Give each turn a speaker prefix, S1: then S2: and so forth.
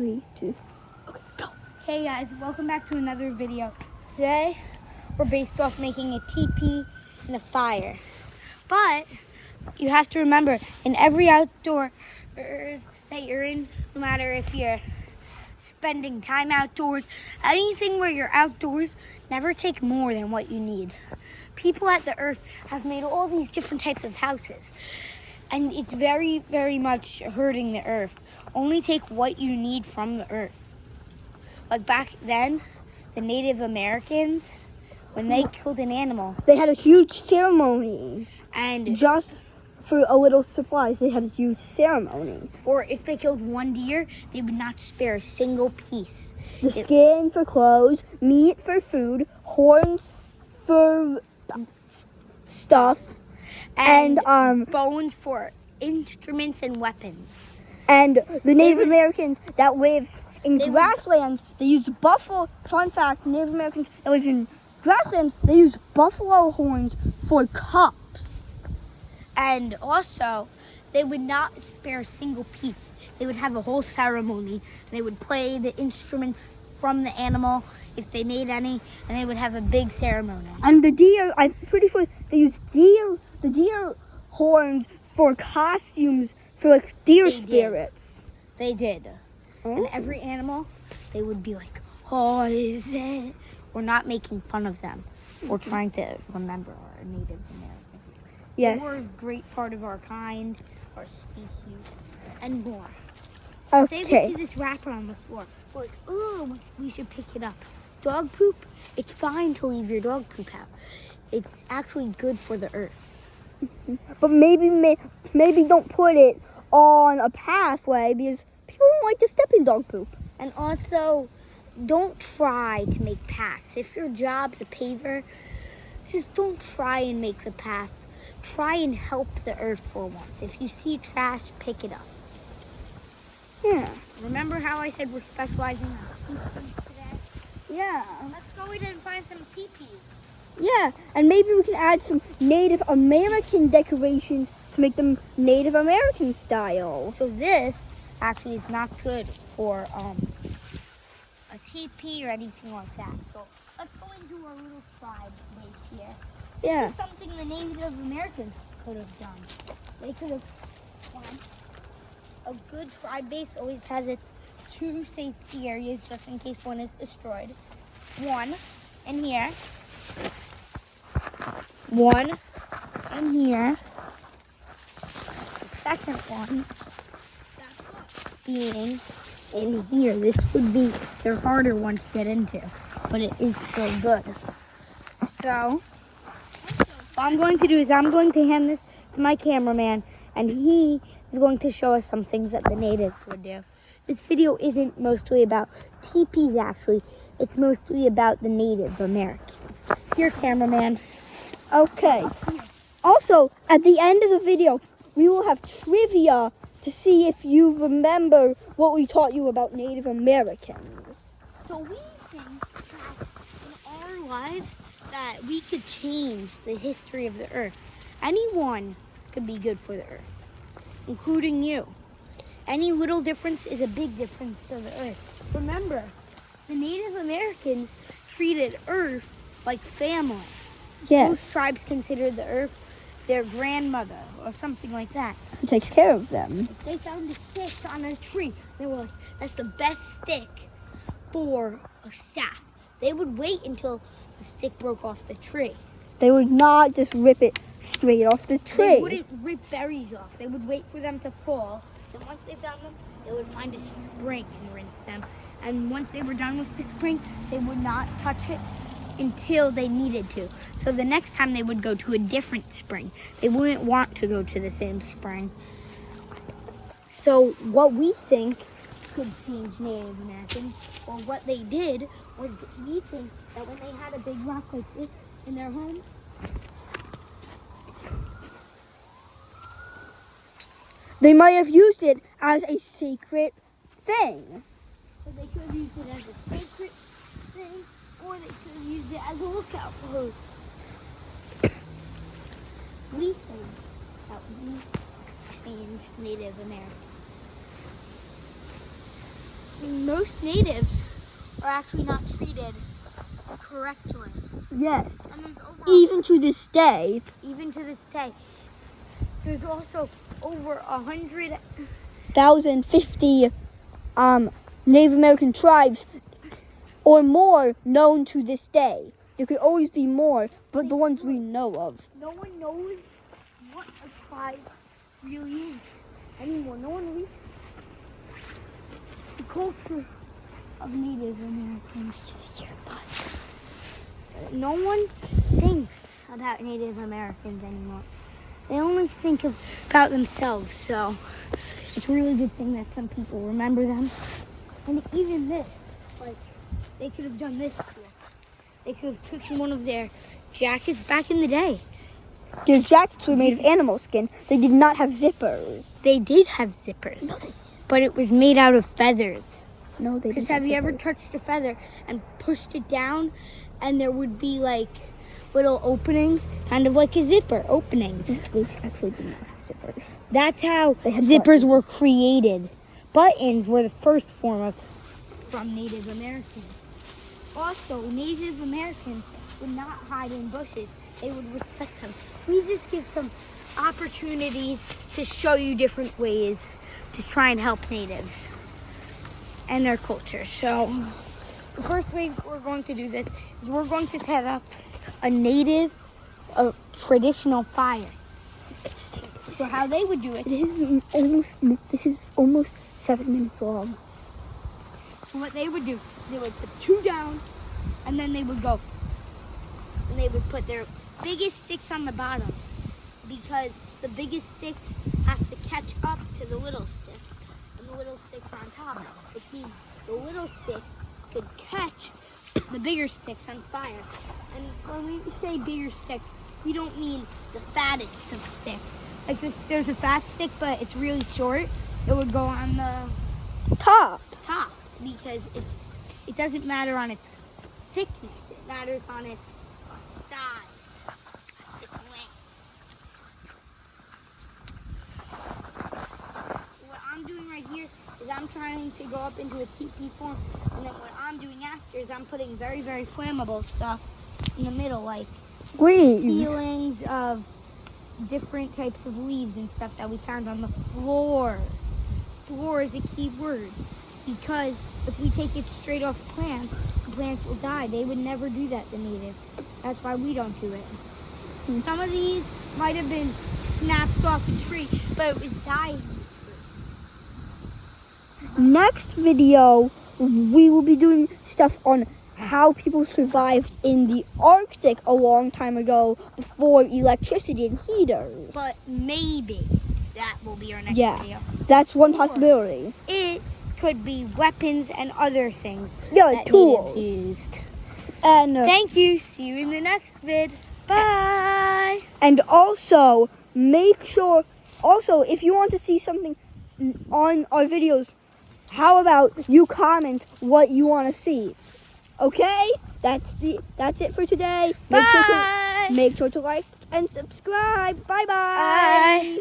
S1: 3, 2.
S2: Okay, go. Hey guys, welcome back to another video. Today, we're based off making a teepee and a fire. But you have to remember, in every outdoors that you're in, no matter if you're spending time outdoors, anything where you're outdoors, never take more than what you need. People at the earth have made all these different types of houses, and it's very, very much hurting the earth. Only take what you need from the earth. Like back then, the Native Americans, when they killed an animal,
S1: They had a huge ceremony.
S2: and
S1: Just for a little supplies, they had a huge ceremony.
S2: or if they killed one deer, they would not spare a single piece.
S1: The skin for clothes, meat for food, horns for stuff, and
S2: bones for instruments and weapons.
S1: And the Native
S2: would-
S1: Americans that lived in
S2: they would-
S1: grasslands, they used buffalo. Fun fact: Native Americans that lived in grasslands, they used buffalo horns for cups.
S2: And also, they would not spare a single piece. They would have a whole ceremony. They would play the instruments from the animal, if they made any, and they would have a big ceremony.
S1: And the deer, I'm pretty sure they used the deer horns for costumes for like deer
S2: They did.
S1: spirits.
S2: They did. And every animal, they would be like, "Oh, is it?" We're not making fun of them. We're trying to remember our Native Americans.
S1: Yes.
S2: They were a great part of our kind, our species, and more. They would
S1: Okay.
S2: see this wrapper on the floor. We're like, "Oh, we should pick it up." Dog poop, it's fine to leave your dog poop out. It's actually good for the earth.
S1: But maybe don't put it on a pathway because people don't like to step in dog poop.
S2: And also, don't try to make paths. If your job's a paver, just don't try and make the path. Try and help the earth for once. If you see trash, pick it up.
S1: Yeah.
S2: Remember how I said we're specializing in teepees today?
S1: Yeah.
S2: Let's go in and find some teepees.
S1: Yeah. And maybe we can add some Native American decorations to make them Native American style.
S2: So this actually is not good for a teepee or anything like that. So let's go into our little tribe base here.
S1: Yeah.
S2: This is something the Native Americans could have done. They could have done. A good tribe base always has its two safety areas just in case one is destroyed. One in here. One in here. The second one being in here. This would be their harder one to get into, but it is still good. So what I'm going to do is I'm going to hand this to my cameraman, and he is going to show us some things that the natives would do. This video isn't mostly about teepees, actually. It's mostly about the Native Americans. Here, cameraman.
S1: Okay. Also, at the end of the video, we will have trivia to see if you remember what we taught you about Native Americans.
S2: So we think that in our lives that we could change the history of the earth. Anyone could be good for the earth, including you. Any little difference is a big difference to the earth. Remember, the Native Americans treated earth like family.
S1: Yes.
S2: Most tribes consider the earth their grandmother or something like that.
S1: Who takes care of them.
S2: If they found a stick on a tree, they were like, "That's the best stick for a staff." They would wait until the stick broke off the tree.
S1: They would not just rip it straight off the tree.
S2: They wouldn't rip berries off. They would wait for them to fall. Then once they found them, they would find a spring and rinse them. And once they were done with the spring, they would not touch it until they needed to. So the next time they would go to a different spring. They wouldn't want to go to the same spring. So what we think could change Native Americans, or what they did, was we think that when they had a big rock like this in their homes,
S1: They might have used it as a sacred thing.
S2: so they could have used it as a sacred thing, or they could have used it as a lookout post. We think that we changed Native Americans. most natives are actually not treated correctly.
S1: Yes.
S2: And there's over
S1: Even to this day.
S2: even to this day, there's also over 100
S1: 1,050 Native American tribes or more known to this day. There could always be more, but the ones we know of.
S2: No one knows what a tribe really is anymore. No one knows the culture of Native Americans. No one thinks about Native Americans anymore. They only think about themselves. So it's a really good thing that some people remember them. And even this, like, they could have done this to us. They could have taken one of their jackets back in the day.
S1: Their jackets were made of animal skin. They did not have zippers.
S2: They did have zippers, but it was made out of feathers.
S1: No, they
S2: Because
S1: didn't
S2: have you ever
S1: zippers.
S2: touched a feather and pushed it down and there would be like little openings, kind of like a zipper, openings.
S1: They actually did not have zippers.
S2: That's how
S1: They had
S2: zippers were
S1: buttons.
S2: created. Buttons were the first form from Native Americans. Also, Native Americans would not hide in bushes. They would respect them. We just give some opportunities to show you different ways to try and help natives and their culture. So the first way we're going to do this is we're going to set up a traditional fire. So how they would do it.
S1: This is almost 7 minutes long.
S2: So what they would do, they would put two down, and then they would go, and they would put their biggest sticks on the bottom, because the biggest sticks have to catch up to the little sticks, and the little sticks are on top, which means the little sticks could catch the bigger sticks on fire. And when we say bigger sticks, we don't mean the fattest of sticks. Like if there's a fat stick, but it's really short, it would go on the
S1: Top.
S2: top, because it doesn't matter on its thickness, it matters on its size, its length. What I'm doing right here is I'm trying to go up into a teepee form, and then what I'm doing after is I'm putting very, very flammable stuff in the middle, like
S1: Leaves.
S2: peelings of different types of leaves and stuff that we found on the floor. Floor is a key word, because if we take it straight off plants, the plants will die. They would never do that to native. That's why we don't do it. Some of these might have been snapped off the tree, but it was dying.
S1: Next video, we will be doing stuff on how people survived in the Arctic a long time ago before electricity and heaters.
S2: But maybe that will be our next
S1: Yeah.
S2: video.
S1: That's one
S2: Or-
S1: possibility.
S2: It could be weapons and other things
S1: Yeah,
S2: that
S1: tools.
S2: natives used.
S1: And
S2: Thank you. See you in the next vid. Bye.
S1: and also make sure. Also, if you want to see something on our videos, how about you comment what you want to see? Okay, that's it for today.
S2: Bye.
S1: Make sure to like and subscribe. Bye bye.
S2: Bye.